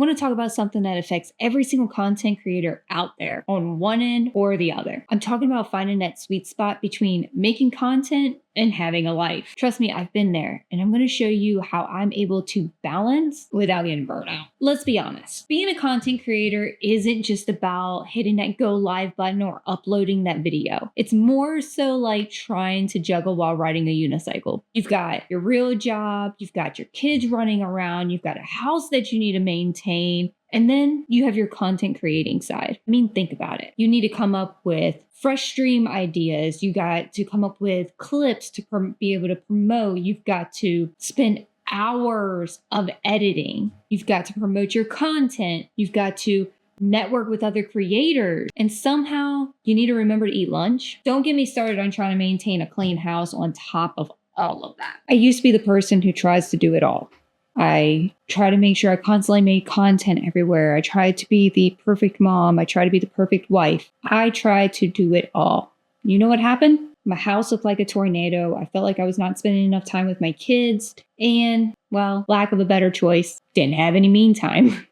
want to talk about something that affects every single content creator out there on one end or the other. I'm talking about finding that sweet spot between making content and having a life. Trust me, I've been there, and I'm going to show you how I'm able to balance without getting burnt out. Let's be honest. Being a content creator isn't just about hitting that go live button or uploading that video. It's more so like trying to juggle while riding a unicycle. You've got your real job, you've got your kids running around, you've got a house that you need to maintain, and then you have your content creating side. I mean, think about it. You need to come up with fresh stream ideas. You got to come up with clips to be able to promote. You've got to spend hours of editing. You've got to promote your content. You've got to network with other creators. And somehow you need to remember to eat lunch. Don't get me started on trying to maintain a clean house on top of all of that. I used to be the person who tries to do it all. I try to make sure I constantly make content everywhere. I try to be the perfect mom. I try to be the perfect wife. I try to do it all. You know what happened? My house looked like a tornado. I felt like I was not spending enough time with my kids. And, well, lack of a better choice, didn't have any me time.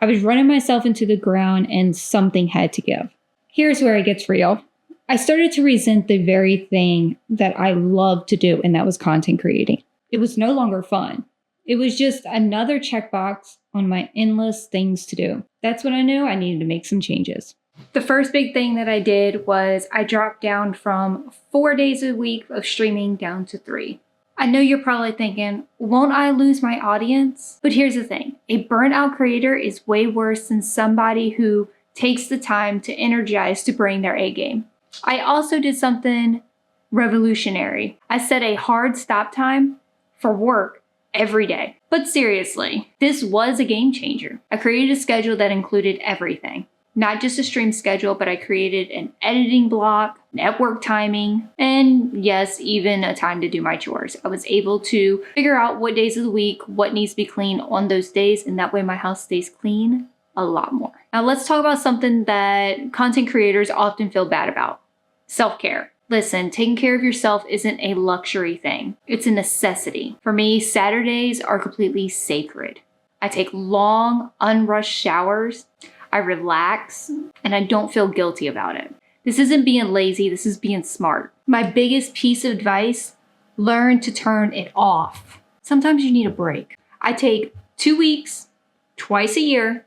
I was running myself into the ground and something had to give. Here's where it gets real. I started to resent the very thing that I loved to do, and that was content creating. It was no longer fun. It was just another checkbox on my endless things to do. That's when I knew I needed to make some changes. The first big thing that I did was I dropped down from 4 days a week of streaming down to 3. I know you're probably thinking, won't I lose my audience? But here's the thing. A burnt out creator is way worse than somebody who takes the time to energize to bring their A game. I also did something revolutionary. I set a hard stop time for work every day. But seriously, this was a game changer. I created a schedule that included everything. Not just a stream schedule, but I created an editing block, network timing, and yes, even a time to do my chores. I was able to figure out what days of the week, what needs to be clean on those days, and that way my house stays clean a lot more. Now let's talk about something that content creators often feel bad about. Self-care. Listen, taking care of yourself isn't a luxury thing. It's a necessity. For me, Saturdays are completely sacred. I take long, unrushed showers. I relax, and I don't feel guilty about it. This isn't being lazy, this is being smart. My biggest piece of advice, learn to turn it off. Sometimes you need a break. I take 2 weeks, twice a year,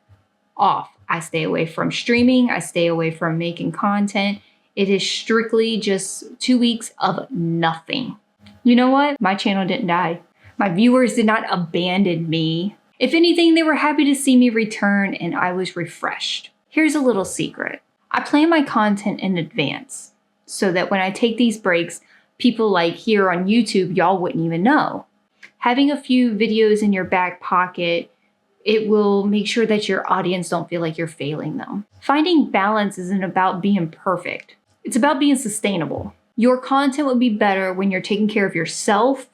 off. I stay away from streaming, I stay away from making content. It is strictly just 2 weeks of nothing. You know what? My channel didn't die. My viewers did not abandon me. If anything, they were happy to see me return and I was refreshed. Here's a little secret. I plan my content in advance so that when I take these breaks, people like here on YouTube, y'all wouldn't even know. Having a few videos in your back pocket, it will make sure that your audience don't feel like you're failing them. Finding balance isn't about being perfect. It's about being sustainable. Your content will be better when you're taking care of yourself,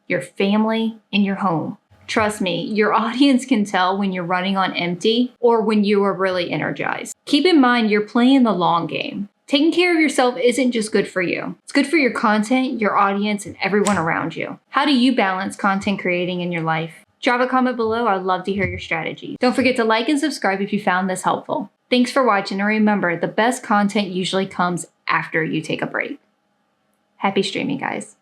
your family, and your home. Trust me, your audience can tell when you're running on empty or when you are really energized. Keep in mind, you're playing the long game. Taking care of yourself isn't just good for you. It's good for your content, your audience, and everyone around you. How do you balance content creating in your life? Drop a comment below. I'd love to hear your strategies. Don't forget to like and subscribe if you found this helpful. Thanks for watching, and remember, the best content usually comes after you take a break. Happy streaming, guys.